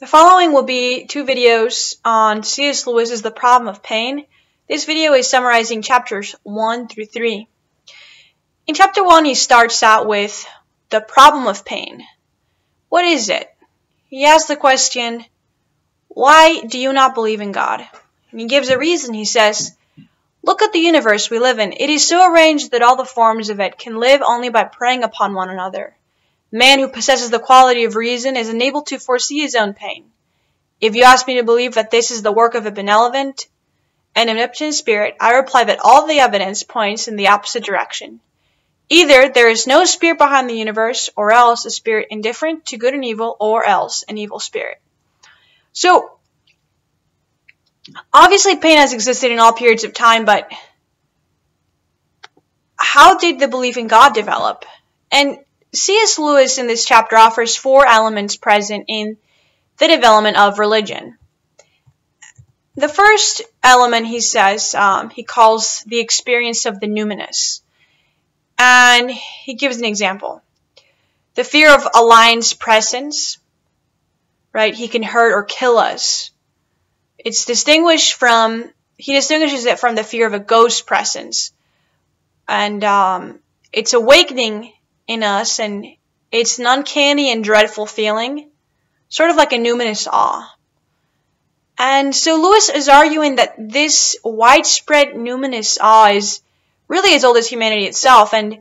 The following will be two videos on C.S. Lewis's The Problem of Pain. This video is summarizing chapters 1 through 3. In chapter 1, he starts out with the problem of pain. What is it? He asks the question, why do you not believe in God? And he gives a reason. He says, look at the universe we live in. It is so arranged that all the forms of it can live only by preying upon one another. Man who possesses the quality of reason is unable to foresee his own pain. If you ask me to believe that this is the work of a benevolent and omnipotent spirit, I reply that all the evidence points in the opposite direction. Either there is no spirit behind the universe, or else a spirit indifferent to good and evil, or else an evil spirit. So, obviously pain has existed in all periods of time, but how did the belief in God develop? And C.S. Lewis in this chapter offers four elements present in the development of religion. The first element, he says, he calls the experience of the numinous. And he gives an example. The fear of a lion's presence, right? He can hurt or kill us. He distinguishes it from the fear of a ghost presence. And it's awakening in us, and it's an uncanny and dreadful feeling, sort of like a numinous awe. And so Lewis is arguing that this widespread numinous awe is really as old as humanity itself, and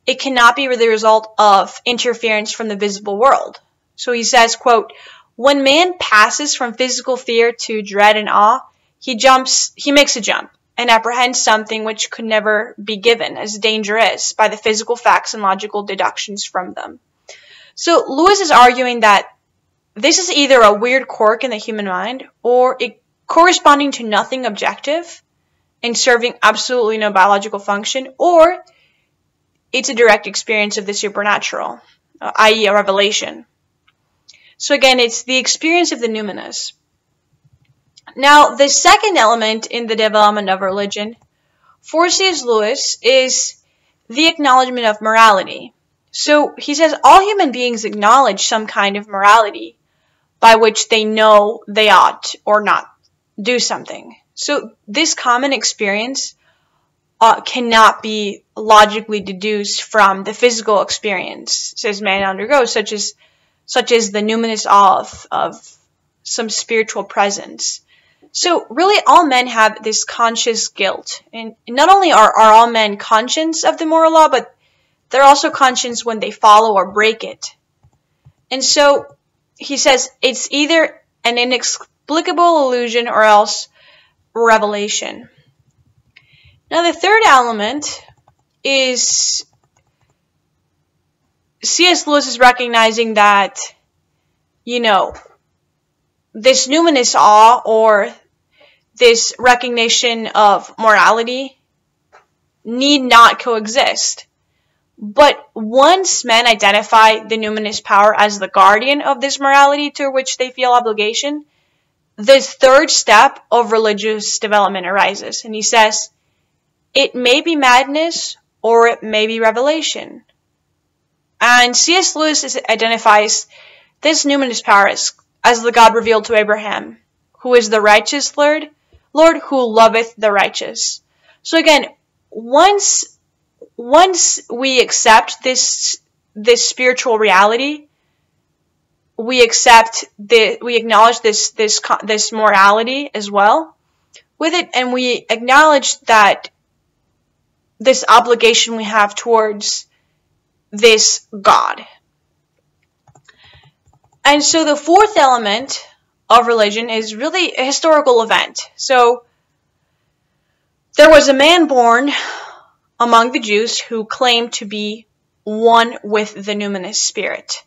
it cannot be the result of interference from the visible world. So he says, quote, when man passes from physical fear to dread and awe, he makes a jump and apprehends something which could never be given as danger is by the physical facts and logical deductions from them. So Lewis is arguing that this is either a weird quirk in the human mind, or it corresponding to nothing objective and serving absolutely no biological function, or it's a direct experience of the supernatural, i.e. a revelation. So again, it's the experience of the numinous. Now, the second element in the development of religion for C.S. Lewis is the acknowledgement of morality. So he says all human beings acknowledge some kind of morality by which they know they ought or not do something. So this common experience cannot be logically deduced from the physical experience, says man undergoes, such as the numinous awe of some spiritual presence. So really all men have this conscious guilt. And not only are all men conscious of the moral law, but they're also conscious when they follow or break it. And so he says it's either an inexplicable illusion or else revelation. Now the third element is C.S. Lewis is recognizing that, this numinous awe or this recognition of morality need not coexist. But once men identify the numinous power as the guardian of this morality to which they feel obligation, this third step of religious development arises. And he says, it may be madness or it may be revelation. And C.S. Lewis identifies this numinous power as the God revealed to Abraham, who is the righteous Lord who loveth the righteous. So again, once we accept this spiritual reality, we acknowledge this morality as well with it, and we acknowledge that this obligation we have towards this God. And so the fourth element of religion is really a historical event. So there was a man born among the Jews who claimed to be one with the numinous spirit.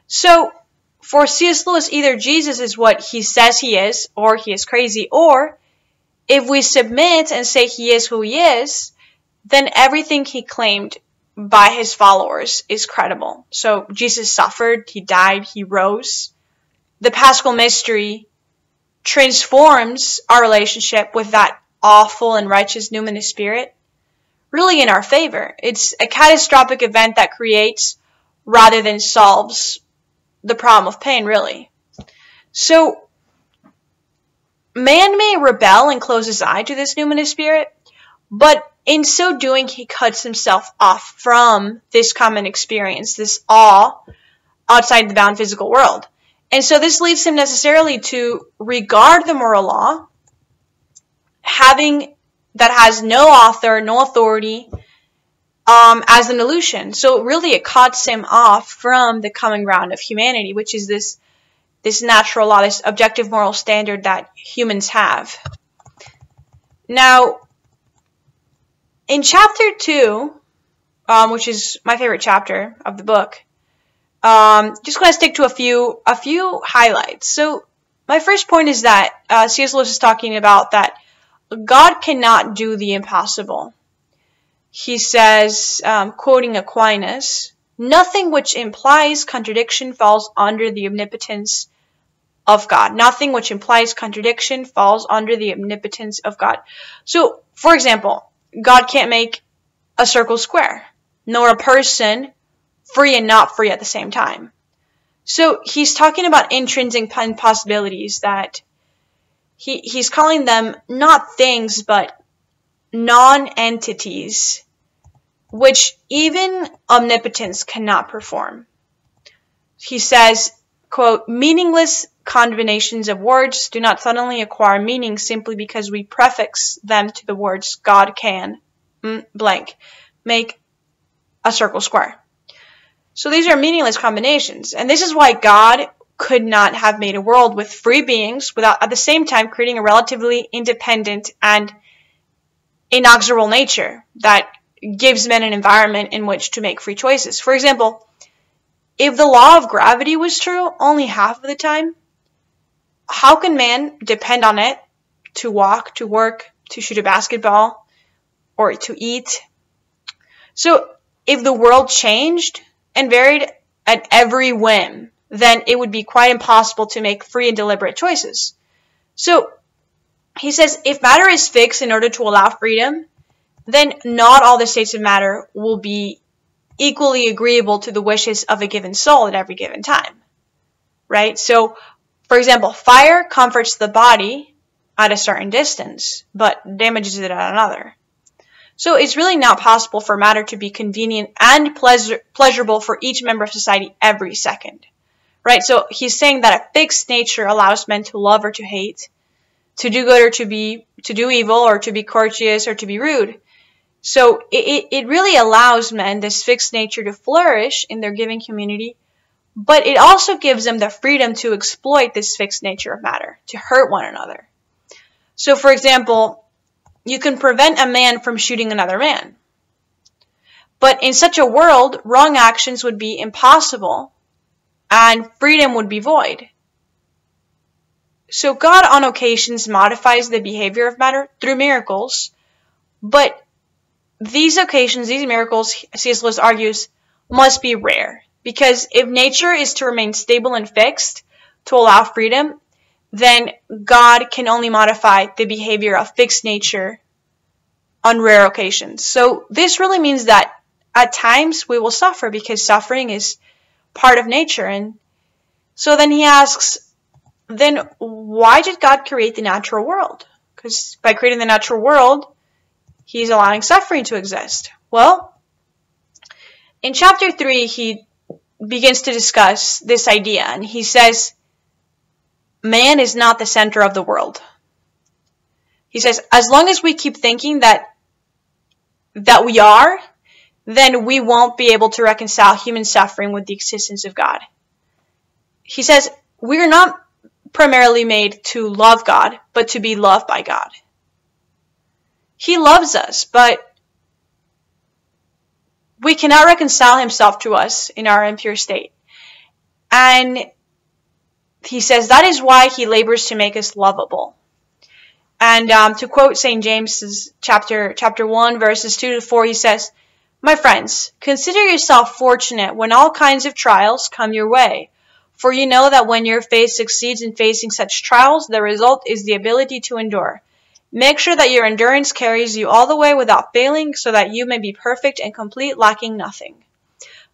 So for C.S. Lewis, either Jesus is what he says he is, or he is crazy, or if we submit and say he is who he is, then everything he claimed by his followers is credible. So Jesus suffered, he died, he rose. The Paschal mystery transforms our relationship with that awful and righteous numinous spirit really in our favor. It's a catastrophic event that creates rather than solves the problem of pain, really. So man may rebel and close his eye to this numinous spirit, but in so doing, he cuts himself off from this common experience, this awe outside the bound physical world. And so this leads him necessarily to regard the moral law that has no author, no authority, as an illusion. So really it cuts him off from the common ground of humanity, which is this natural law, this objective moral standard that humans have. Now, in chapter 2, which is my favorite chapter of the book, just going to stick to a few highlights. So my first point is that C.S. Lewis is talking about that God cannot do the impossible. He says, quoting Aquinas, "Nothing which implies contradiction falls under the omnipotence of God." Nothing which implies contradiction falls under the omnipotence of God. So, for example, God can't make a circle square, nor a person free and not free at the same time. So he's talking about intrinsic impossibilities that he's calling them not things, but non-entities, which even omnipotence cannot perform. He says, quote, "Meaningless combinations of words do not suddenly acquire meaning simply because we prefix them to the words God can, blank, make a circle square." So these are meaningless combinations. And this is why God could not have made a world with free beings without at the same time creating a relatively independent and inexorable nature that gives men an environment in which to make free choices. For example, if the law of gravity was true only half of the time, how can man depend on it to walk, to work, to shoot a basketball, or to eat? So if the world changed and varied at every whim, then it would be quite impossible to make free and deliberate choices. So he says, if matter is fixed in order to allow freedom, then not all the states of matter will be equally agreeable to the wishes of a given soul at every given time, right? So, for example, fire comforts the body at a certain distance, but damages it at another. So it's really not possible for matter to be convenient and pleasurable for each member of society every second, right? So he's saying that a fixed nature allows men to love or to hate, to do good or to do evil, or to be courteous or to be rude. So it really allows men, this fixed nature, to flourish in their giving community, but it also gives them the freedom to exploit this fixed nature of matter, to hurt one another. So, for example, you can prevent a man from shooting another man. But in such a world, wrong actions would be impossible and freedom would be void. So God on occasions modifies the behavior of matter through miracles, but these occasions, these miracles, C.S. Lewis argues, must be rare. Because if nature is to remain stable and fixed to allow freedom, then God can only modify the behavior of fixed nature on rare occasions. So this really means that at times we will suffer because suffering is part of nature. And so then he asks, then why did God create the natural world? Because by creating the natural world, he's allowing suffering to exist. Well, in chapter 3, he begins to discuss this idea, and he says, man is not the center of the world. He says, as long as we keep thinking that we are, then we won't be able to reconcile human suffering with the existence of God. He says, we're not primarily made to love God, but to be loved by God. He loves us, but we cannot reconcile himself to us in our impure state. And he says that is why he labors to make us lovable. And to quote St. James's chapter 1, verses 2 to 4, he says, my friends, consider yourself fortunate when all kinds of trials come your way. For you know that when your faith succeeds in facing such trials, the result is the ability to endure. Make sure that your endurance carries you all the way without failing, so that you may be perfect and complete, lacking nothing.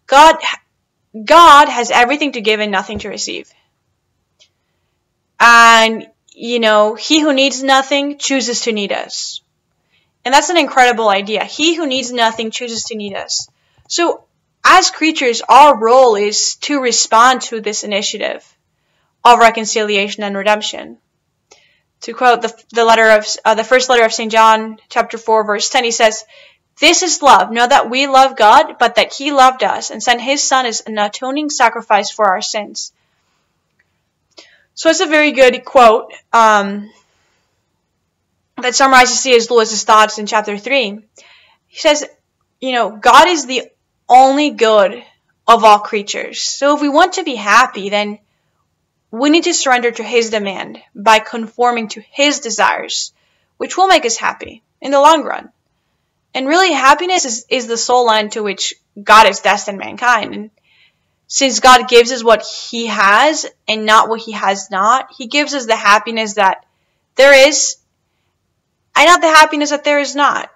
God has everything to give and nothing to receive. And, he who needs nothing chooses to need us. And that's an incredible idea. He who needs nothing chooses to need us. So, as creatures, our role is to respond to this initiative of reconciliation and redemption. To quote the first letter of St. John, chapter 4, verse 10, he says, "This is love, not that we love God, but that he loved us and sent his Son as an atoning sacrifice for our sins." So it's a very good quote that summarizes C.S. Lewis's thoughts in chapter 3. He says, God is the only good of all creatures. So if we want to be happy, then we need to surrender to his demand by conforming to his desires, which will make us happy in the long run. And really, happiness is the sole end to which God has destined mankind. And since God gives us what he has and not what he has not, he gives us the happiness that there is and not the happiness that there is not.